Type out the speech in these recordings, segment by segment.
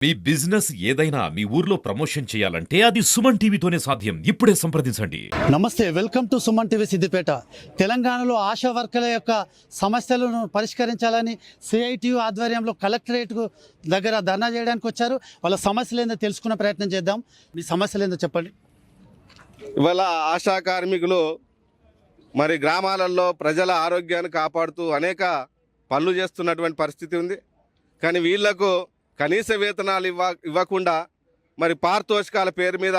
మీ business ఏదైనా మీ ఊర్లో promotion చేయాలంటే అది సుమన్ టీవీతోనే సాధ్యం. ఇప్పుడే సంప్రదించండి. నమస్తే, welcome to Suman TV Siddipet. తెలంగాణలో ఆశా వర్కర్ల యొక్క సమస్యలను పరిష్కరించాలని సిఐటియు ఆధ్వర్యంలో కలెక్టరేట్ దగ్గర ధర్నా చేయడానికి వచ్చారు. వాళ్ళ సమస్యలు ఏందో తెలుసుకునే ప్రయత్నం చేద్దాం. మీ సమస్యలు ఏందో చెప్పండి. ఇవాళ ఆశా కార్మికులు మరి గ్రామాలలో ప్రజల ఆరోగ్యాన్ని కాపాడుతూ అనేక పనులు చేస్తున్నటువంటి పరిస్థితి ఉంది. కానీ వీళ్లకు కనీస వేతనాలు ఇవ్వకుండా మరి పారితోషికాల పేరు మీద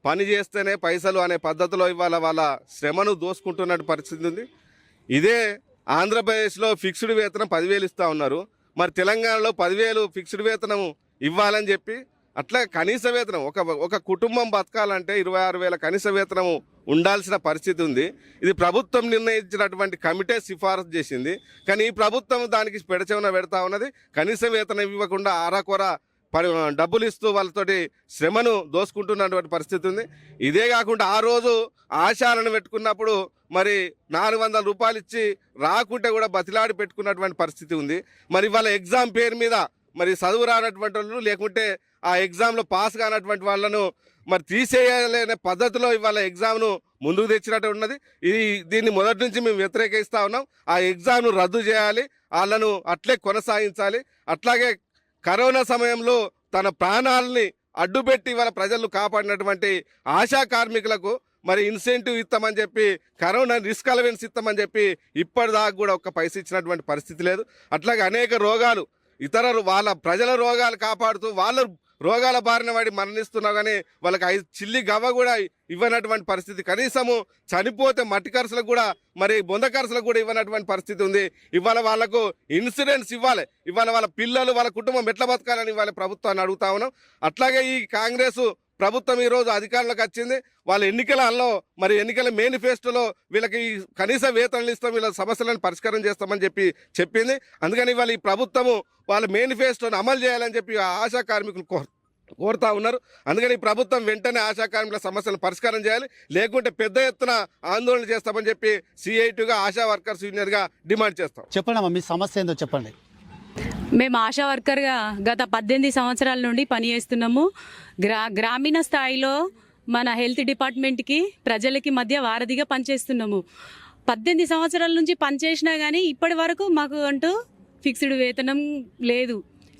పని చేస్తేనే పైసలు అనే పద్ధతిలో ఇవాళ వాళ్ళ శ్రమను దోసుకుంటున్న పరిస్థితి ఉంది. ఇదే ఆంధ్రప్రదేశ్లో ఫిక్స్డ్ వేతనం 10,000 ఇస్తూ ఉన్నారు. మరి తెలంగాణలో 10,000 ఫిక్స్డ్ వేతనం ఇవ్వాలని చెప్పి అట్లా కనీస వేతనం ఒక కుటుంబం బతకాలంటే 26,000 కనీస వేతనం ఉండాల్సిన పరిస్థితి ఉంది. ఇది ప్రభుత్వం నిర్ణయించినటువంటి కమిటీ సిఫారసు చేసింది. కానీ ఈ ప్రభుత్వం దానికి పెడచెవిన పెడతా ఉన్నది. కనీస వేతనం ఇవ్వకుండా ఆరాకొర డబ్బులు ఇస్తూ వాళ్ళతోటి శ్రమను దోసుకుంటున్నటువంటి పరిస్థితి ఉంది. ఇదే కాకుండా ఆ రోజు ఆశాలను పెట్టుకున్నప్పుడు మరి 400 రూపాయలు ఇచ్చి రాకుంటే కూడా బతిలాడి పెట్టుకున్నటువంటి పరిస్థితి ఉంది. మరి వాళ్ళ ఎగ్జామ్ పేరు మీద మరి చదువు రానటువంటి వాళ్ళు లేకుంటే ఆ ఎగ్జామ్లో పాస్ కానటువంటి వాళ్ళను మరి తీసేయాలనే పద్ధతిలో ఇవాళ ఎగ్జామ్ను ముందుకు తెచ్చినట్టు ఉన్నది. దీన్ని మొదటి నుంచి మేము వ్యతిరేకిస్తూ ఉన్నాం. ఆ ఎగ్జామ్ను రద్దు చేయాలి, వాళ్ళను అట్లే కొనసాగించాలి. అట్లాగే కరోనా సమయంలో తన ప్రాణాలని అడ్డుపెట్టి వాళ్ళ ప్రజలను కాపాడినటువంటి ఆశా కార్మికులకు మరి ఇన్సెంటివ్ ఇస్తామని చెప్పి కరోనా రిస్క్ అలవెన్స్ ఇస్తామని చెప్పి ఇప్పటిదాకా కూడా ఒక్క పైసా ఇచ్చినటువంటి పరిస్థితి లేదు. అట్లాగే అనేక రోగాలు ఇతర వాళ్ళ ప్రజల రోగాలు కాపాడుతూ వాళ్ళ రోగాల బారిన పడి మరణిస్తున్నా కానీ వాళ్ళకి చిల్లి గవ్వ కూడా ఇవ్వనటువంటి పరిస్థితి. కనీసము చనిపోతే మట్టి ఖర్చులకు కూడా మరి బొంద ఖర్చులకు కూడా ఇవ్వనటువంటి పరిస్థితి ఉంది. ఇవాళ వాళ్ళకు ఇన్సూరెన్స్ ఇవ్వాలి. ఇవాళ వాళ్ళ పిల్లలు వాళ్ళ కుటుంబం ఎట్లా బతకాలని ఇవాళ ప్రభుత్వాన్ని అడుగుతా ఉన్నాం. అట్లాగే ఈ కాంగ్రెస్ ప్రభుత్వం ఈరోజు అధికారంలోకి వచ్చింది. వాళ్ళ ఎన్నికల మేనిఫెస్టోలో వీళ్ళకి కనీస వేతనాలు ఇస్తాం, వీళ్ళ సమస్యలను పరిష్కారం చేస్తామని చెప్పింది. అందుకని ఇవాళ ఈ ప్రభుత్వము వాళ్ళ మేనిఫెస్టోని అమలు చేయాలని చెప్పి ఆశా కార్మికులు కోరుతా ఉన్నారు. అందుకని ఈ ప్రభుత్వం వెంటనే ఆశా కార్మికుల సమస్యలను పరిష్కారం చేయాలి, లేకుంటే పెద్ద ఎత్తున ఆందోళన చేస్తామని చెప్పి సిఐటిగా ఆశా వర్కర్స్ యూనియన్గా డిమాండ్ చేస్తాం. చెప్పండి అమ్మా, మీ సమస్య ఏందో చెప్పండి. మేము ఆశా వర్కర్గా గత 18 సంవత్సరాల నుండి పనిచేస్తున్నాము. గ్రామీణ స్థాయిలో మన హెల్త్ డిపార్ట్మెంట్కి ప్రజలకి మధ్య వారధిగా పనిచేస్తున్నాము. 18 సంవత్సరాల నుంచి పనిచేసినా కానీ ఇప్పటి వరకు మాకు అంటూ ఫిక్స్డ్ వేతనం లేదు.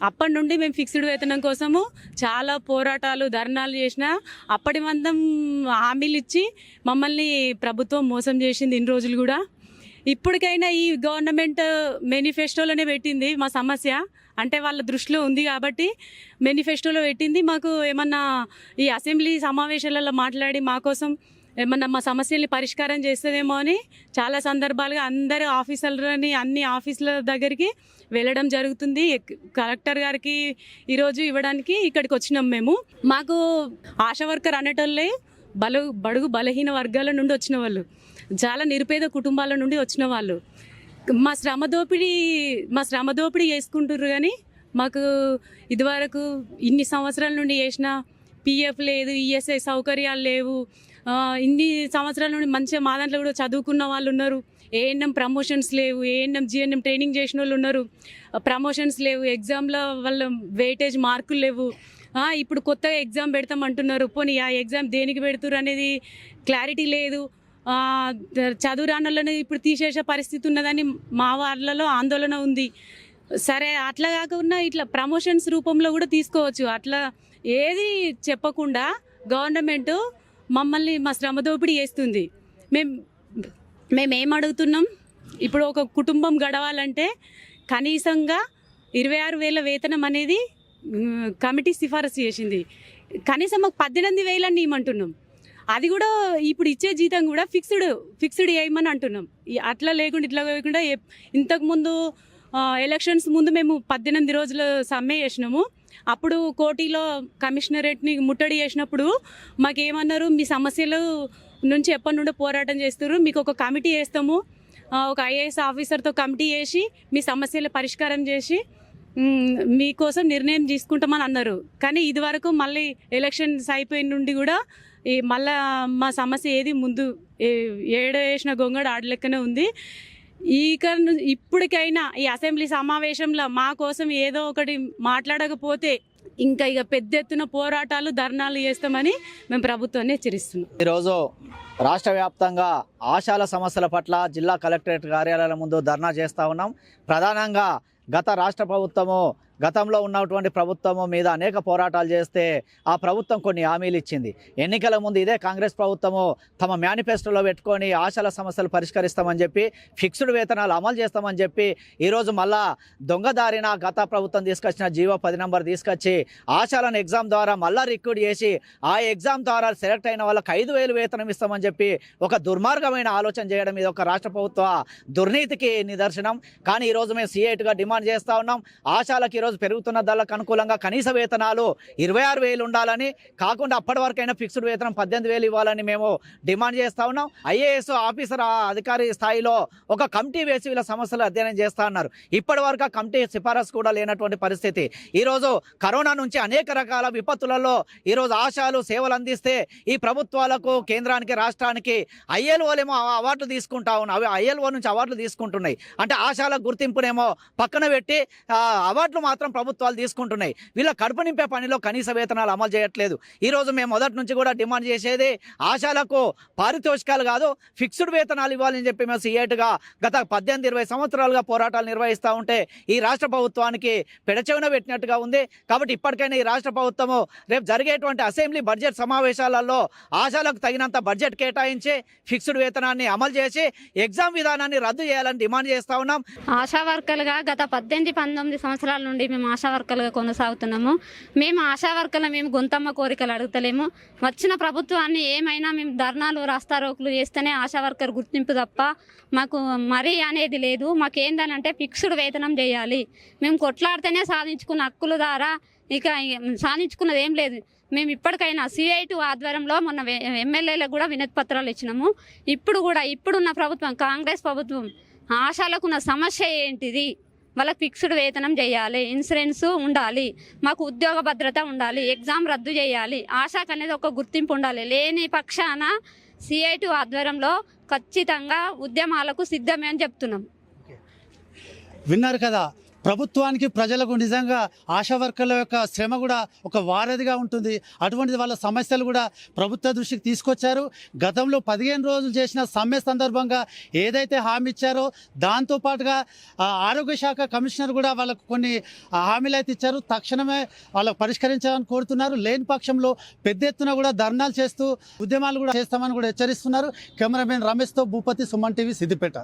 అప్పటి నుండి మేము ఫిక్స్డ్ వేతనం కోసము చాలా పోరాటాలు ధర్నాలు చేసినా అప్పటి మందం హామీలు ఇచ్చి మమ్మల్ని ప్రభుత్వం మోసం చేసింది ఇన్ని రోజులు కూడా. ఇప్పటికైనా ఈ గవర్నమెంట్ మేనిఫెస్టోలోనే పెట్టింది మా సమస్య, అంటే వాళ్ళ దృష్టిలో ఉంది కాబట్టి మేనిఫెస్టోలో పెట్టింది. మాకు ఏమన్నా ఈ అసెంబ్లీ సమావేశాలలో మాట్లాడి మా కోసం ఏమన్నా మా సమస్యల్ని పరిష్కారం చేస్తుందేమో అని చాలా సందర్భాలుగా అందరు ఆఫీసర్లని అన్ని ఆఫీసుల దగ్గరికి వెళ్ళడం జరుగుతుంది. కలెక్టర్ గారికి ఈరోజు ఇవ్వడానికి ఇక్కడికి వచ్చినాం మేము. మాకు ఆశా వర్కర్ అనేటోళ్ళే బడుగు బలహీన వర్గాల నుండి వచ్చిన వాళ్ళు, చాలా నిరుపేద కుటుంబాల నుండి వచ్చిన వాళ్ళు. మా శ్రమ దోపిడీ చేసుకుంటారు. కానీ మాకు ఇదివరకు ఇన్ని సంవత్సరాల నుండి చేసిన పిఎఫ్ లేదు, ఈఎస్ఐ సౌకర్యాలు లేవు. ఇన్ని సంవత్సరాల నుండి మంచిగా మా దాంట్లో కూడా చదువుకున్న వాళ్ళు ఉన్నారు. ఏఎన్ఎం ప్రమోషన్స్ లేవు, ఏఎన్ఎం జిఎన్ఎం ట్రైనింగ్ చేసిన వాళ్ళు ఉన్నారు, ప్రమోషన్స్ లేవు. ఎగ్జామ్లో వాళ్ళ వెయిటేజ్ మార్కులు లేవు. ఇప్పుడు కొత్తగా ఎగ్జామ్ పెడతామంటున్నారు. పోనీ ఆ ఎగ్జామ్ దేనికి పెడుతురు అనేది క్లారిటీ లేదు. చదువు రానులను ఇప్పుడు తీసేసే పరిస్థితి ఉన్నదని మా వాళ్ళలో ఆందోళన ఉంది. సరే, అట్లా కాకుండా ఇట్లా ప్రమోషన్స్ రూపంలో కూడా తీసుకోవచ్చు. అట్లా ఏది చెప్పకుండా గవర్నమెంట్ మమ్మల్ని మా శ్రమ దోపిడీ చేస్తుంది. మేమేం అడుగుతున్నాం, ఇప్పుడు ఒక కుటుంబం గడవాలంటే కనీసంగా 26,000 వేతనం అనేది కమిటీ సిఫారసు చేసింది. కనీసం మాకు 18,000 అని ఇవ్వమంటున్నాం. అది కూడా ఇప్పుడు ఇచ్చే జీతం కూడా ఫిక్స్డ్ వేయమని అంటున్నాం. అట్లా లేకుండా ఇట్లా లేకుండా ఇంతకుముందు ఎలక్షన్స్ ముందు మేము 18 రోజులు సమ్మె చేసినాము. అప్పుడు కోటిలో కమిషనరేట్ని ముట్టడి చేసినప్పుడు మాకేమన్నారు, మీ సమస్యలు నుంచి ఎప్పటి నుండో పోరాటం చేస్తారు, మీకు ఒక కమిటీ వేస్తాము, ఒక ఐఏఎస్ ఆఫీసర్తో కమిటీ చేసి మీ సమస్యలు పరిష్కారం చేసి మీకోసం నిర్ణయం తీసుకుంటామని అన్నారు. కానీ ఇదివరకు మళ్ళీ ఎలక్షన్స్ అయిపోయిన నుండి కూడా మళ్ళా మా సమస్య ఏది ముందు ఏడ వేసిన గొంగడ ఆడలెక్కనే ఉంది. ఇప్పటికైనా ఈ అసెంబ్లీ సమావేశంలో మా కోసం ఏదో ఒకటి మాట్లాడకపోతే ఇంకా ఇక పెద్ద ఎత్తున పోరాటాలు ధర్నాలు చేస్తామని మేము ప్రభుత్వాన్ని హెచ్చరిస్తున్నాం. ఈరోజు రాష్ట్ర వ్యాప్తంగా ఆశాల సమస్యల పట్ల జిల్లా కలెక్టరేట్ కార్యాలయాల ముందు ధర్నా చేస్తూ ఉన్నాం. ప్రధానంగా గత రాష్ట్ర ప్రభుత్వము గతంలో ఉన్నటువంటి ప్రభుత్వము మీద అనేక పోరాటాలు చేస్తే ఆ ప్రభుత్వం కొన్ని హామీలు ఇచ్చింది. ఎన్నికల ముందు ఇదే కాంగ్రెస్ ప్రభుత్వము తమ మేనిఫెస్టోలో పెట్టుకొని ఆశాల సమస్యలు పరిష్కరిస్తామని చెప్పి ఫిక్స్డ్ వేతనాలు అమలు చేస్తామని చెప్పి ఈరోజు మళ్ళా దొంగదారిన గత ప్రభుత్వం తీసుకొచ్చిన జీవో 10 నంబర్ తీసుకొచ్చి ఆశాలను ఎగ్జామ్ ద్వారా మళ్ళా రిక్రూట్ చేసి ఆ ఎగ్జామ్ ద్వారా సెలెక్ట్ అయిన వాళ్ళకి 5,000 వేతనం ఇస్తామని చెప్పి ఒక దుర్మార్గమైన ఆలోచన చేయడం ఇది ఒక రాష్ట్ర ప్రభుత్వ దుర్నీతికి నిదర్శనం. కానీ ఈరోజు మేము C8గా డిమాండ్ చేస్తూ ఉన్నాం. ఆశాలకు ఈరోజు పెరుగుతున్న ధరలకు అనుకూలంగా కనీస వేతనాలు 26,000 ఉండాలని, కాకుండా అప్పటి వరకైనా ఫిక్స్డ్ వేతనం 18,000 ఇవ్వాలని మేము డిమాండ్ చేస్తూ ఉన్నాం. IAS ఆఫీసర్ అధికారి స్థాయిలో ఒక కమిటీ వేసి వీళ్ళ సమస్యలు అధ్యయనం చేస్తూ ఉన్నారు. ఇప్పటి వరకు ఆ కమిటీ సిఫారసు కూడా లేనటువంటి పరిస్థితి. ఈరోజు కరోనా నుంచి అనేక రకాల విపత్తులలో ఈరోజు ఆశాలు సేవలు అందిస్తే ఈ ప్రభుత్వాలకు కేంద్రానికి రాష్ట్రానికి ILOలేమో అవార్డులు తీసుకుంటా ఉన్నాయి. అవి ILO నుంచి అవార్డులు తీసుకుంటున్నాయి. అంటే ఆశాల గుర్తింపునేమో పక్కన పెట్టి అవార్డులు మాత్రం ప్రభుత్వాలు తీసుకుంటున్నాయి. వీళ్ళ కడుపు నింపే పనిలో కనీస వేతనాలు అమలు చేయట్లేదు. ఈరోజు మేము మొదటి నుంచి కూడా డిమాండ్ చేసేది ఆశాలకు పారితోషికాలు కాదు, ఫిక్స్డ్ వేతనాలు ఇవ్వాలని చెప్పి మేము C8గా గత 18-20 సంవత్సరాలుగా పోరాటాలు నిర్వహిస్తూ ఉంటే ఈ రాష్ట్ర ప్రభుత్వానికి పెడచెవిన పెట్టినట్టుగా ఉంది. కాబట్టి ఇప్పటికైనా ఈ రాష్ట్ర ప్రభుత్వము రేపు జరిగేటువంటి అసెంబ్లీ బడ్జెట్ సమావేశాలలో ఆశాలకు తగినంత బడ్జెట్ కేటాయించి ఫిక్స్డ్ వేతనాన్ని అమలు చేసి ఎగ్జామ్ విధానాన్ని రద్దు చేయాలని డిమాండ్ చేస్తూ ఉన్నాం. ఆశా వర్కర్లుగా గత 18-19 సంవత్సరాల నుండి మేము ఆశా వర్కర్లుగా కొనసాగుతున్నాము. మేము ఆశా వర్కర్లు మేము గొంతమ్మ కోరికలు అడుగుతలేము. వచ్చిన ప్రభుత్వాన్ని ఏమైనా మేము ధర్నాలు రాస్తారోకులు చేస్తేనే ఆశా వర్కర్ గుర్తింపు తప్ప మాకు మరీ అనేది లేదు. మాకు ఏందనంటే ఫిక్స్డ్ వేతనం చేయాలి. మేము కొట్లాడితేనే సాధించుకున్న హక్కుల ద్వారా ఇక సాధించుకున్నది ఏం లేదు. మేము ఇప్పటికైనా C8 ఆధ్వర్యంలో మొన్న ఎమ్మెల్యేలకు కూడా వినతి పత్రాలు ఇచ్చినాము. ఇప్పుడున్న ప్రభుత్వం కాంగ్రెస్ ప్రభుత్వం ఆశాలకున్న సమస్య ఏంటిది? వాళ్ళకి ఫిక్స్డ్ వేతనం చేయాలి, ఇన్సూరెన్స్ ఉండాలి, మాకు ఉద్యోగ భద్రత ఉండాలి, ఎగ్జామ్ రద్దు చేయాలి, ఆశాకు అనేది ఒక గుర్తింపు ఉండాలి. లేని పక్షాన C8 ఆధ్వర్యంలో ఖచ్చితంగా ఉద్యమాలకు సిద్ధమే అని చెప్తున్నాం. విన్నారు కదా, ప్రభుత్వానికి ప్రజలకు నిజంగా ఆశా వర్కర్ల యొక్క శ్రమ కూడా ఒక వారధిగా ఉంటుంది. అటువంటి వాళ్ళ సమస్యలు కూడా ప్రభుత్వ దృష్టికి తీసుకొచ్చారు. గతంలో 15 రోజులు చేసిన సమ్మె సందర్భంగా ఏదైతే హామీ ఇచ్చారో దాంతోపాటుగా ఆరోగ్య శాఖ కమిషనర్ కూడా వాళ్ళకు కొన్ని హామీలు అయితే ఇచ్చారు. తక్షణమే వాళ్ళకు పరిష్కరించాలని కోరుతున్నారు. లేని పక్షంలో పెద్ద ఎత్తున కూడా ధర్నాలు చేస్తూ ఉద్యమాలు కూడా చేస్తామని కూడా హెచ్చరిస్తున్నారు. కెమెరామెన్ రమేష్తో భూపతి, సుమన్ టీవీ, సిద్దిపేట.